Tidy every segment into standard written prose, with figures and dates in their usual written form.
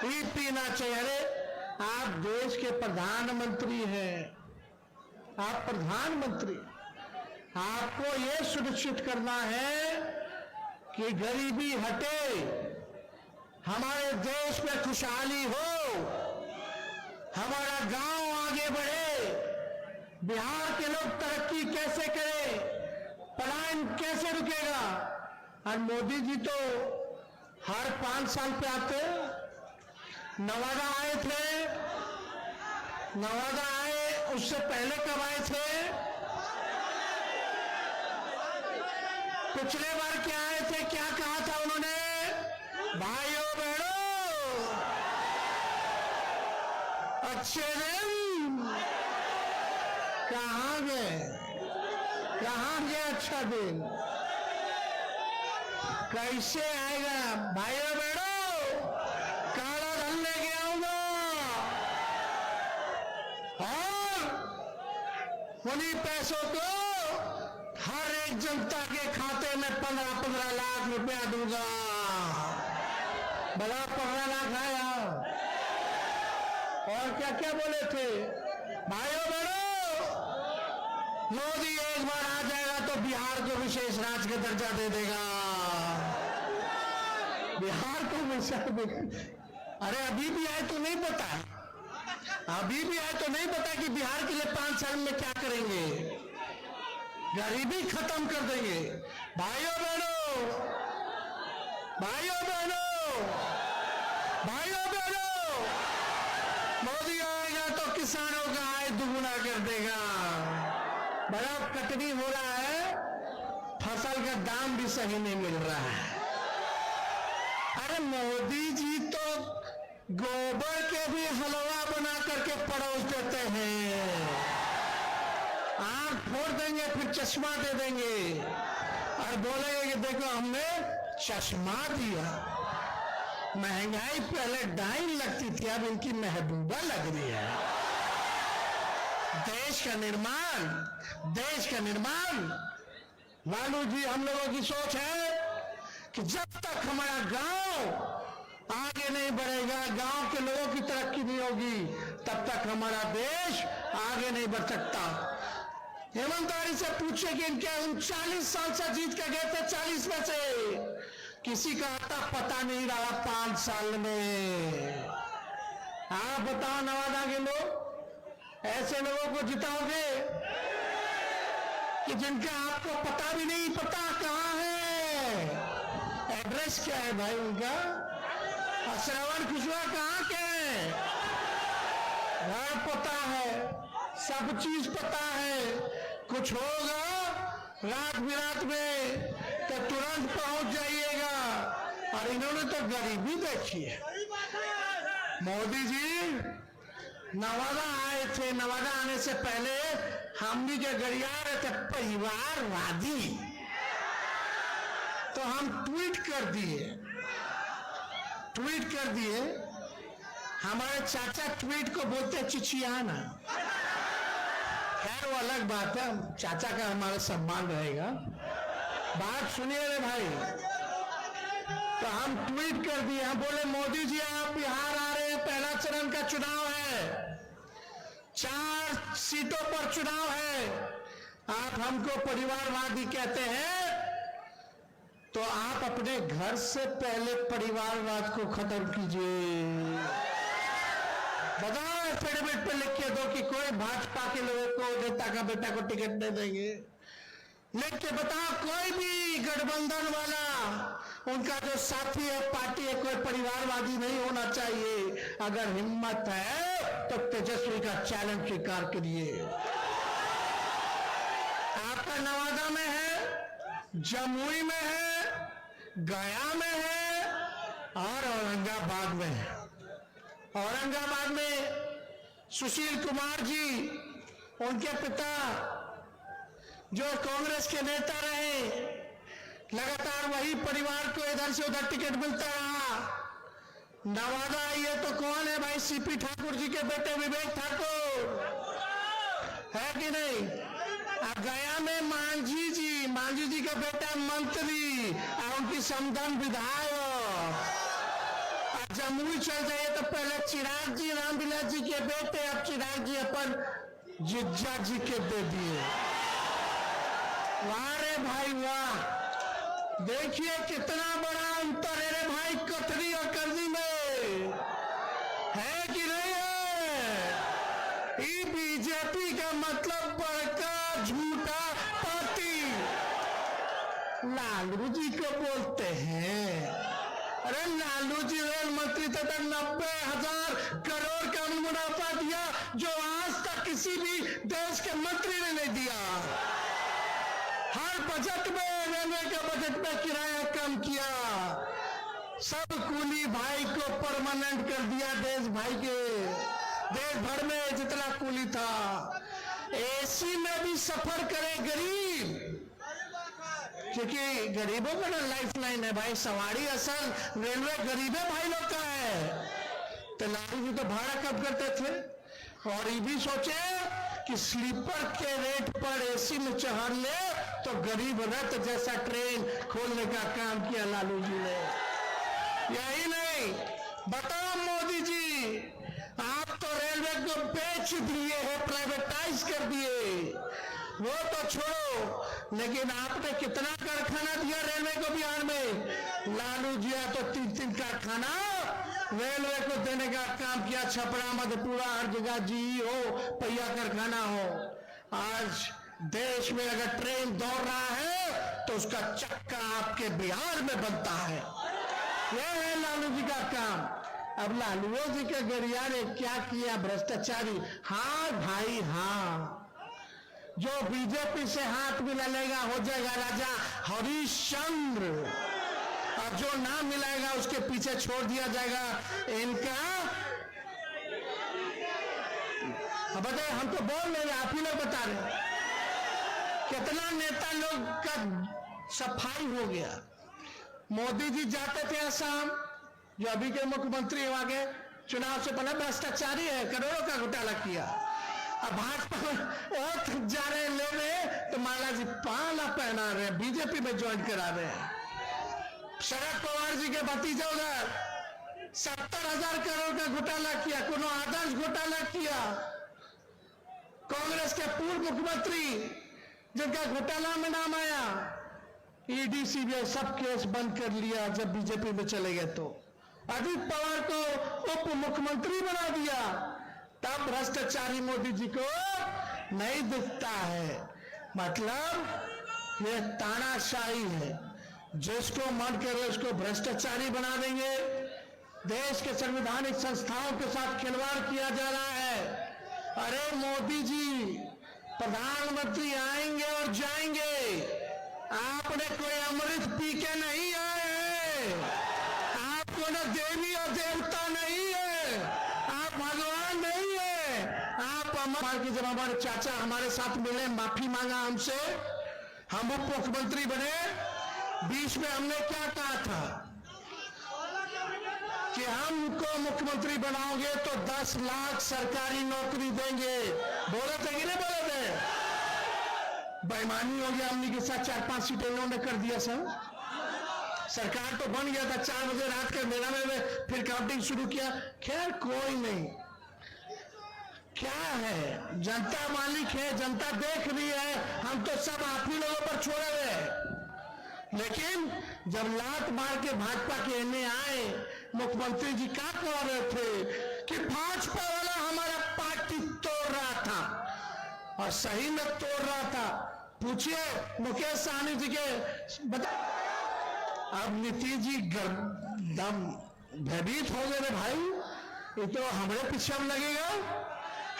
पीना चाहिए। अरे आप देश के प्रधानमंत्री हैं, आप प्रधानमंत्री, आपको यह सुनिश्चित करना है कि गरीबी हटे, हमारे देश में खुशहाली हो, हमारा गांव आगे बढ़े, बिहार के लोग तरक्की कैसे करें, पलायन कैसे रुकेगा। और मोदी जी तो हर 5 साल पे आते, नवादा आए थे, नवादा आए, उससे पहले कब आए थे? पिछले बार क्या आए थे, क्या कहा था उन्होंने? भाइयों बहनों, अच्छे दिन कहां गए, कहां गया अच्छा दिन, कैसे आएगा? भाइयों बहनों, काला धन लेके आऊंगा और उन्हीं पैसों को हर एक जनता के खाते में 15-15 लाख रुपया दूंगा। बड़ा 15 लाख आया। और क्या क्या बोले थे? भाइयों बहनों, मोदी एक बार आ जाएगा तो बिहार को विशेष राज्य का दर्जा दे देगा, बिहार को विशेष। अरे अभी भी आए तो नहीं पता, अभी भी आए तो नहीं पता कि बिहार के लिए 5 साल में क्या करेंगे, गरीबी खत्म कर देंगे। भाइयों बहनों, भाइयों बहनों, भाइयों बहनों, मोदी आएगा तो किसानों का आय दुगुना कर देगा। बड़ा कटनी हो रहा है, फसल का दाम भी सही नहीं मिल रहा है। अरे मोदी जी तो गोबर के भी हलवा बना करके परोस देते हैं, आंख फोड़ देंगे फिर चश्मा दे देंगे और बोलेंगे कि देखो हमने चश्मा दिया। महंगाई पहले 2.5 लगती थी, अब इनकी महबूबा लग रही है। देश का निर्माण, देश का निर्माण, लालू जी, हम लोगों की सोच है कि जब तक हमारा गांव आगे नहीं बढ़ेगा, गांव के लोगों की तरक्की नहीं होगी, तब तक हमारा देश आगे नहीं बढ़ सकता। ईमानदारी से पूछे कि इनके 39 साल से जीत के गए थे, 40 में से किसी का आता पता नहीं रहा 5 साल में। आप बताओ नवादा के लोग, ऐसे लोगों को जिताओगे कि जिनका आपको पता भी नहीं, पता कहां है, एड्रेस क्या है भाई उनका, श्रवण कुशवाहा कहां के हैं, घर पता है, सब चीज पता है, कुछ होगा रात बिरात में तो तुरंत पहुंच जाइएगा। और इन्होंने तो गरीबी देखी है। मोदी जी नवादा आए थे, नवादा आने से पहले हम भी जो गरिया रहे थे परिवारवादी, तो हम ट्वीट कर दिए, ट्वीट कर दिए। हमारे चाचा ट्वीट को बोलते चिचियाना, खैर वो अलग बात है, चाचा का हमारा सम्मान रहेगा। बात सुनिए रे भाई, तो हम ट्वीट कर दिए, हम बोले मोदी जी आप बिहार आ रहे हैं, पहला चरण का चुनाव है, 4 सीटों पर चुनाव है, आप हमको परिवारवादी कहते हैं, तो आप अपने घर से पहले परिवारवाद को खत्म कीजिए। बताओ एफिडेविट पे लिख के दो कि कोई भाजपा के लोगों को, नेता का बेटा को टिकट नहीं देंगे। लिख के बताओ कोई भी गठबंधन वाला, उनका जो साथी है, पार्टी है, कोई परिवारवादी नहीं होना चाहिए। अगर हिम्मत है तो तेजस्वी का चैलेंज स्वीकार करिए। आपका नवादा में है, जमुई में है, गया में है और औरंगाबाद में है। औरंगाबाद में सुशील कुमार जी, उनके पिता जो कांग्रेस के नेता रहे, लगातार वही परिवार को इधर से उधर टिकट मिलता रहा। नवादा ये तो कौन है भाई, सीपी ठाकुर जी के बेटे विवेक ठाकुर है कि नहीं। गया में मांझी जी का बेटा मंत्री और उनकी समधन विधायक। जमुई चल जाइए तो पहले चिराग जी रामविलास जी के बेटे, अब चिराग जी अपन जिज्जा जी के दे दिए। वाह रे भाई वाह, देखिए कितना बड़ा अंतर है रे भाई कथरी और कर्जी में, है कि नहीं है? ये बीजेपी का मतलब बड़का झूठा पार्टी। लालू जी को बोलते हैं, अरे लालू जी रेल मंत्री थे तो 90,000 करोड़ का मुनाफा दिया जो आज तक किसी भी देश के मंत्री ने नहीं दिया। हर बजट में, रेलवे के बजट में किराया कम किया, सब कूली भाई को परमानेंट कर दिया। देश भर में जितना कूली था, एसी में भी सफर करे गरीब, क्योंकि गरीबों का ना लाइफ लाइन है भाई, सवारी असल रेलवे गरीबे भाई लोग का है। तो लालू जी तो भाड़ा कम करते थे और ये भी सोचे कि स्लीपर के रेट पर एसी में चढ़ ले तो गरीब रथ जैसा ट्रेन खोलने का काम किया लालू जी ने। यही नहीं, बताओ मोदी जी, आप तो रेलवे को बेच दिए हैं, प्राइवेटाइज कर दिए, वो तो छोड़ो, लेकिन आपने कितना कारखाना दिया रेलवे को बिहार में? लालू जी तो 3-3 कारखाना रेलवे को देने का काम किया। छपरा, मधेपुरा, हर जगह जी हो, पहिया कारखाना हो। आज देश में अगर ट्रेन दौड़ रहा है तो उसका चक्का आपके बिहार में बनता है। यह है लालू जी का काम। अब लालू जी के गरिया ने क्या किया? भ्रष्टाचारी। हाँ भाई हाँ, जो बीजेपी से हाथ मिला लेगा हो जाएगा राजा हरिश्चंद्र, और जो ना मिलाएगा उसके पीछे छोड़ दिया जाएगा इनका। अब बताइए, हम तो बोल रहे हैं, आप ही लोग बता रहे कितना नेता लोग का सफाई हो गया। मोदी जी जाते थे असम, जो अभी के मुख्यमंत्री वहां के चुनाव से पहले भ्रष्टाचारी है, करोड़ों का घोटाला किया। अब भाजपा जा रहे ले रहे तो माला जी पाला पहना रहे, बीजेपी में ज्वाइन करा रहे हैं। शरद पवार जी के भतीजे उधर 70,000 करोड़ का घोटाला किया, कोनो आदर्श घोटाला किया। कांग्रेस के पूर्व मुख्यमंत्री जिनका घोटाला में नाम आया, ईडी सीबीआई सब केस बंद कर लिया जब बीजेपी में चले गए। तो अजित पवार को उप मुख्यमंत्री बना दिया, तब भ्रष्टाचारी मोदी जी को नहीं दिखता है। मतलब ये तानाशाही है, जिसको मन करे उसको भ्रष्टाचारी बना देंगे। देश के संवैधानिक संस्थाओं के साथ खिलवाड़ किया जा रहा है। अरे मोदी जी प्रधानमंत्री आएंगे और जाएंगे, आपने कोई अमृत पी के नहीं आए हैं, आपको न देवी और देवता नहीं है, आप भगवान नहीं है, आप अमर की। जब हमारे चाचा हमारे साथ मिले, माफी मांगा हमसे, हम उप मुख्यमंत्री बने, बीच में हमने क्या कहा था कि हमको मुख्यमंत्री बनाओगे तो 10 लाख सरकारी नौकरी देंगे। बोले थे कि नहीं बोले थे? बेईमानी हो गया हमने के साथ, 4-5 सीटें इन्होंने कर दिया। सर सरकार तो बन गया था, 4 बजे रात के मेला में फिर काउंटिंग शुरू किया। खैर कोई नहीं, क्या है, जनता मालिक है, जनता देख रही है, हम तो सब आप ही लोगों पर छोड़े हुए। लेकिन जब लात मार के भाजपा के एने आए, मुख्यमंत्री जी क्या कह रहे थे कि भाजपा वाला हमारा पार्टी तोड़ रहा था, और सही में तोड़ रहा था। पूछिए मुकेश सहनी जी के बता। अब नीतीश जी दम भयभीत हो गए भाई, ये तो हमारे पीछे अब लगेगा,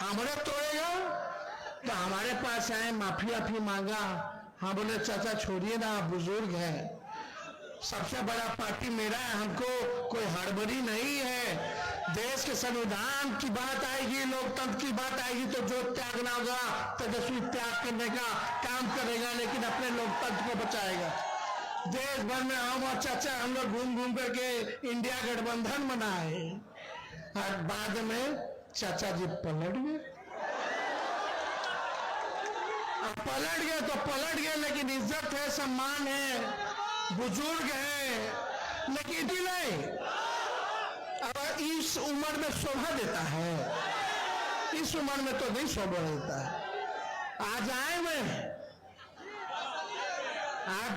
हमारे तोड़ेगा। तो हमारे पास आए, माफी मांगा। हाँ बोले चाचा छोड़िए ना, बुजुर्ग है, सबसे बड़ा पार्टी मेरा है, हमको कोई हड़बड़ी नहीं है। देश के संविधान की बात आएगी, लोकतंत्र की बात आएगी तो जो त्यागना होगा तेजस्वी त्याग करने का काम करेगा, लेकिन अपने लोकतंत्र को बचाएगा। देश भर में हम और चाचा हम लोग घूम घूम करके इंडिया गठबंधन बनाए, और बाद में चाचा जी पलट गए। पलट गए तो पलट गए, लेकिन इज्जत है, सम्मान है, बुजुर्ग है, लेकिन नहीं अब इस उम्र में शोभा देता है? इस उम्र में तो नहीं शोभा देता है। आज आए मैं, आज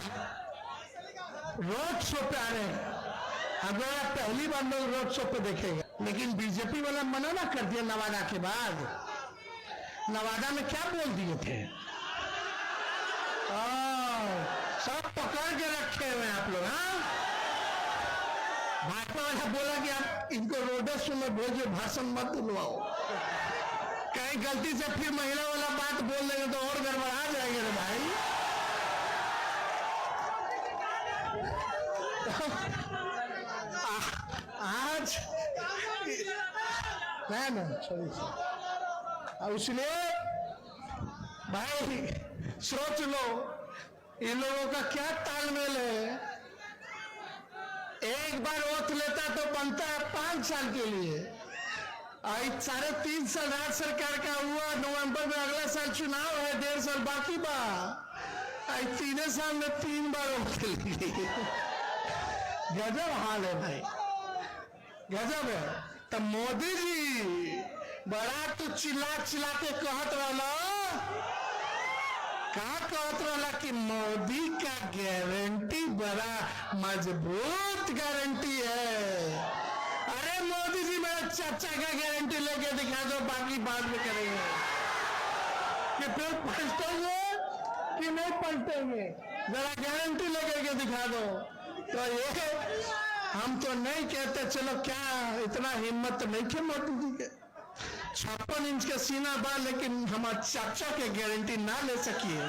रोड शो पे आ रहे हैं। अगर पहली बार लोग रोड शो पे देखेंगे, लेकिन बीजेपी वाला मना ना कर दिया नवादा के बाद। नवादा में क्या बोल दिए थे? सब पकड़ के रखे हुए आप लोग। हाँ, भाजपा वाला बोला कि आप इनको रोड शो में भेजो, भाषण मत दिलवाओ। कहीं गलती से फिर महिला वाला बात बोल देंगे तो और गड़बड़ा जाएंगे रे भाई। आज ना इसलिए भाई सोच लो इन लोगों का क्या तालमेल है। एक बार वोट लेता तो बनता है 5 साल के लिए। आज 3.5 साल राज्य सरकार का हुआ, नवंबर में अगला साल चुनाव है, 1.5 साल बाकी बा। आज 3 साल में 3 बार वोट लिए। गजब हाल है भाई, गजब है। तो मोदी जी बड़ा तो चिल्ला चिल्ला के कहत रहला, का कहत रहला कि मोदी का गारंटी बड़ा मजबूत गारंटी है। अरे मोदी जी मेरा चाचा का गारंटी लेके दिखा दो, बाकी बाद में करेंगे। कि फिर पलटेंगे कि नहीं पलटेंगे, जरा गारंटी लेकर के दिखा दो। तो ये हम तो नहीं कहते, चलो क्या इतना हिम्मत नहीं थे मोदी जी के। 56 इंच का सीना बा, लेकिन हमारे चाचा के गारंटी ना ले सकिए।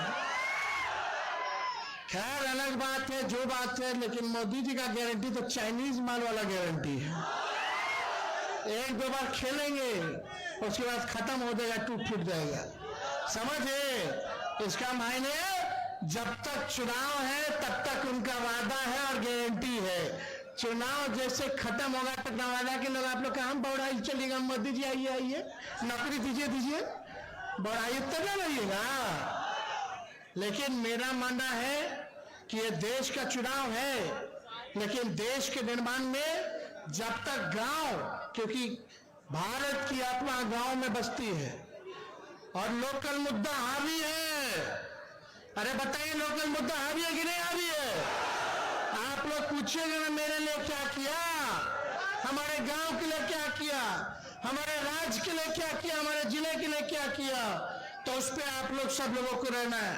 खैर अलग बात है, जो बात है, लेकिन मोदी जी का गारंटी तो चाइनीज माल वाला गारंटी है। 1-2 बार खेलेंगे, उसके बाद खत्म हो जाएगा, टूट फूट जाएगा। समझे इसका मायने? जब तक चुनाव है तब तक उनका वादा है और गारंटी है। चुनाव जैसे खत्म होगा तक नवादा के लोग आप लोग का हम बढ़ाई चलेगा, मोदी जी आइए आइए, नौकरी दीजिए बढ़ाइए तब ना रहिएगा। लेकिन मेरा मानना है कि ये देश का चुनाव है, लेकिन देश के निर्माण में जब तक गांव, क्योंकि भारत की आत्मा गांव में बसती है और लोकल मुद्दा हावी है। अरे बताइए, लोकल मुद्दा हावी है कि नहीं हावी है? आप लोग पूछिएगा ना, मेरे लिए क्या किया, हमारे गांव के लिए क्या किया, हमारे राज्य के लिए क्या किया, हमारे जिले के लिए क्या किया, तो उस पर आप लोग सब लोगों को रहना है।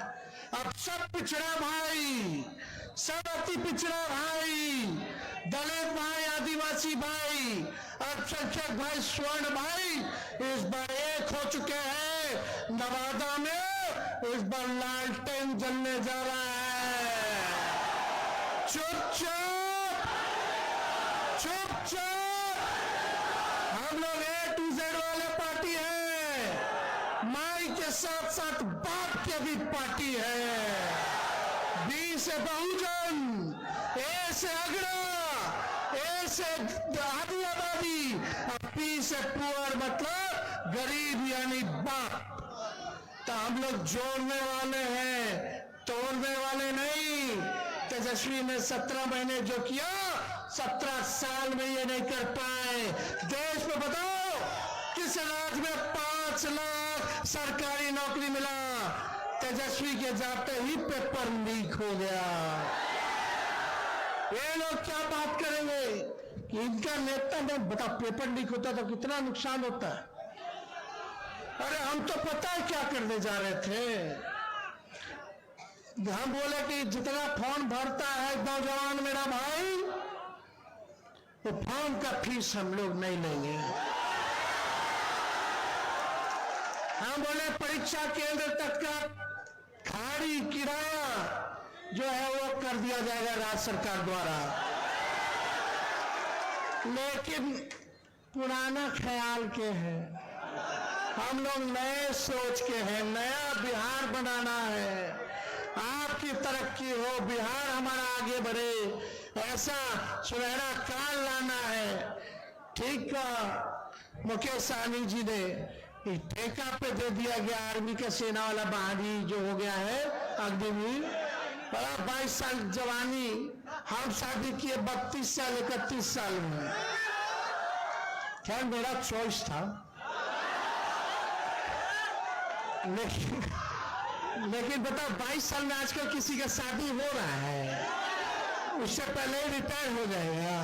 अब सब पिछड़ा भाई, सब अति पिछड़ा भाई, दलित भाई, आदिवासी भाई, अल्पसंख्यक भाई, स्वर्ण भाई इस बार एक हो चुके हैं। नवादा में इस बार लालटेन जलने जा रहा है। चुपचाप हम लोग A to Z वाले पार्टी है, माई के साथ साथ बाप के भी पार्टी है। B से बहुजन, A से अगड़ा, A से आदिवासी, और P से पुअर मतलब गरीब यानी बाप। तो हम लोग जोड़ने वाले हैं, तोड़ने वाले नहीं। तेजस्वी ने 17 महीने जो किया, 17 साल में ये नहीं कर पाए। देश में बताओ किस राज्य में 5 लाख सरकारी नौकरी मिला? तेजस्वी के जाते ही पेपर लीक हो गया। ये लोग क्या बात करेंगे कि इनका नेता में बता पेपर लीक होता तो कितना नुकसान होता है। अरे हम तो पता है क्या करने जा रहे थे। हम बोले कि जितना फॉर्म भरता है नौजवान मेरा भाई, वो फॉर्म का फीस हम लोग नहीं लेंगे। हम बोले परीक्षा केंद्र तक का खाड़ी किराया जो है वो कर दिया जाएगा राज्य सरकार द्वारा। लेकिन पुराना ख्याल के हैं, हम लोग नए सोच के हैं। नया बिहार बनाना है, आपकी तरक्की हो, बिहार हमारा आगे बढ़े, ऐसा सुनहरा काल लाना है। ठीक का मुकेश सहनी जी ने ठेका पे दे दिया गया आर्मी का सेना वाला बहाली जो हो गया है अग्निवीर, 22 साल जवानी। हम शादी किए 32 साल 31 साल में। खैर मेरा चॉइस था, लेकिन बताओ 22 साल में आजकल किसी का शादी हो रहा है, उससे पहले ही रिटायर हो जाएगा,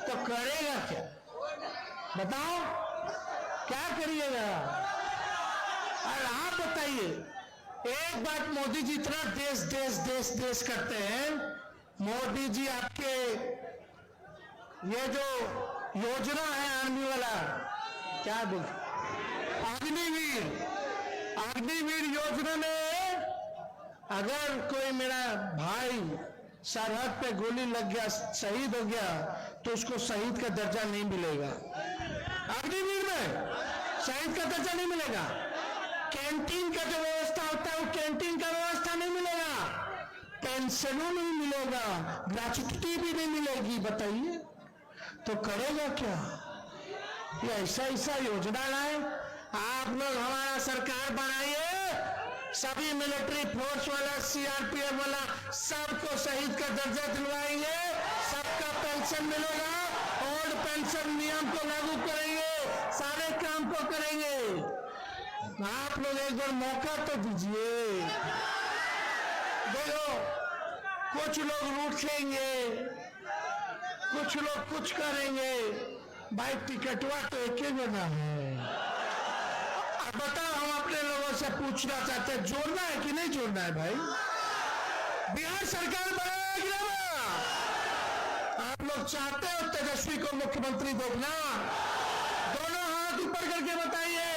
तो करेगा क्या? बताओ क्या करिएगा? और आप बताइए, एक बात, मोदी जी इतना देश देश देश देश करते हैं, मोदी जी आपके ये जो योजना है आर्मी वाला, क्या बोल, अग्निवीर योजना में अगर कोई मेरा भाई सरहद पे गोली लग गया, शहीद हो गया, तो उसको शहीद का दर्जा नहीं मिलेगा। अग्निवीर में शहीद का दर्जा नहीं मिलेगा। कैंटीन का जो व्यवस्था होता है वो कैंटीन का व्यवस्था नहीं मिलेगा, पेंशनों नहीं मिलेगा, ग्रेच्युटी भी नहीं मिलेगी। बताइए तो करेगा क्या? ये ऐसा योजना लाए आप लोग, हमारा सरकार बनाइए, सभी मिलिट्री फोर्स वाला, सीआरपीएफ वाला, सबको शहीद का दर्जा दिलवाएंगे, सबका पेंशन मिलेगा, ओल्ड पेंशन नियम को लागू करेंगे, सारे काम को करेंगे। आप लोग एक बार मौका तो दीजिए। देखो कुछ लोग रूठेंगे, कुछ लोग कुछ करेंगे, भाई टिकटवा तो एक ही बना है। अब बताओ, हम अपने लोगों से पूछना चाहते हैं, जोड़ना है कि नहीं जोड़ना है? भाई बिहार सरकार बनाएगा कि नहीं बना? आप लोग चाहते हो तेजस्वी को मुख्यमंत्री देखना? दोनों हाथ ऊपर करके बताइए,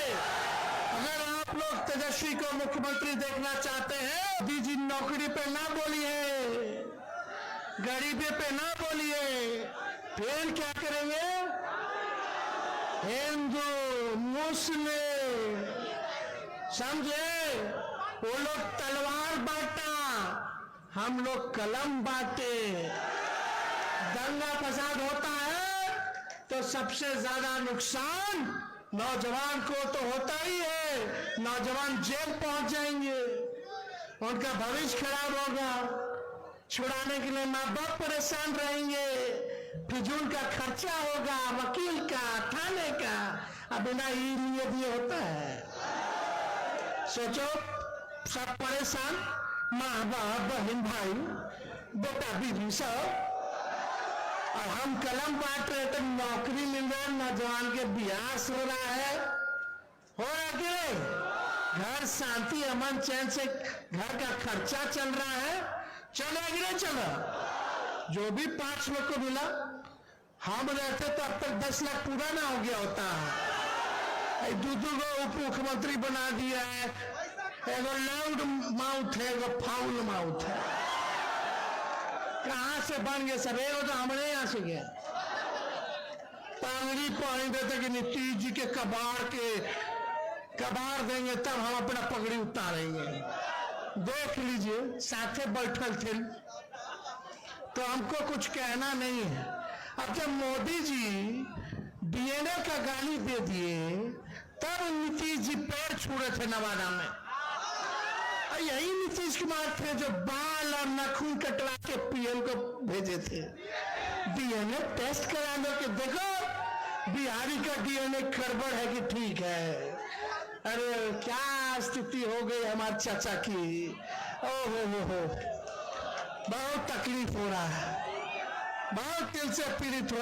अगर आप लोग तेजस्वी को मुख्यमंत्री देखना चाहते हैं। दीजिए, नौकरी पे ना बोलिए, गरीबी पे ना बोलिए, फिर क्या करेंगे? हिंदू मुस्लिम, समझे? वो लोग तलवार बांटा, हम लोग कलम बांटे। दंगा फसाद होता है तो सबसे ज्यादा नुकसान नौजवान को तो होता ही है। नौजवान जेल पहुंच जाएंगे, उनका भविष्य खराब होगा, छुड़ाने के लिए माँ बाप परेशान रहेंगे, फिजूल का खर्चा होगा, वकील का, थाने का। अब बिना ये होता है? सोचो, सब परेशान, माँ बाप, बहन भाई, बेटा बीवी सब, और हम कलम बांट रहे तो नौकरी मिल रहा है, नौजवान के ब्याह हो रहा है, हो रहा कि नहीं? घर शांति अमन चैन से घर का खर्चा चल रहा है, चला कि नहीं चला? जो भी 5 लोग को मिला, हम रहते तो अब तक 10 लाख पूरा ना हो गया होता है। दूधू को उप मुख्यमंत्री बना दिया है, एगो लाउड माउथ है, एगो फाउल माउथ है। कहां से बन गए सब? एगो तो हमारे यहां से गया, पांगड़ी पहन देते कि नीतीश जी के कबाड़ देंगे तब हम अपना पगड़ी उतारेंगे। देख लीजिए, साथे बैठल थे तो हमको कुछ कहना नहीं है। अब जब मोदी जी डीएनए का गाली दे दिए, तब नीतीश जी पैर छू रहे थे नवादा में। यही नीतीश कुमार थे जो बाल और नाखून कटवा के पीएम को भेजे थे डीएनए टेस्ट कराने के। देखो बिहारी का डीएनए गड़बड़ है कि ठीक है? अरे क्या स्थिति हो गई हमारे चाचा की। ओहो, बहुत तकलीफ हो रहा है, बहुत दिल से पीड़ित हो